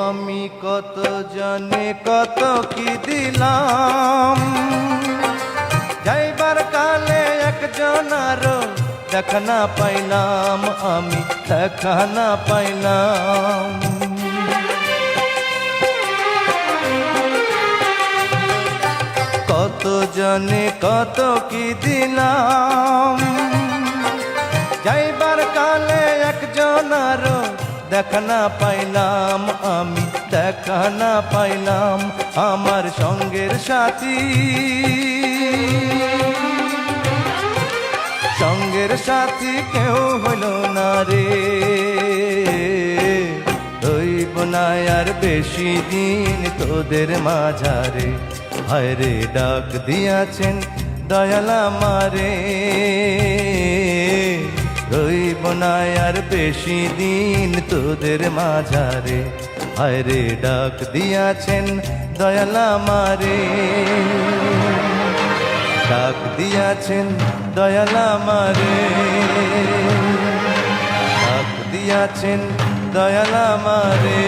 আমি কত জানে কত কি দিলাম, যাইবার কালে একজনার দেখা না পাইলাম, আমি দেখা না পাইলাম। কত জানে কত কি দিলাম, যাইবার কালে একজনার দেখা না পাইলাম, আমি দেখা না পাইলাম। আমার সঙ্গের সাথী, সঙ্গের সাথী কেউ হইল না রে, রইব না আর বেশি দিন তোদের মাঝারে। হায়রে ডাক দিয়াছেন দয়াল আমারে, রইব না আর বেশি দিন তোদের মাঝারে। হায়রে ডাক দিয়াছেন দয়াল আমারে, ডাক দিয়াছেন দয়াল আমারে, ডাক দিয়াছেন দয়াল আমারে।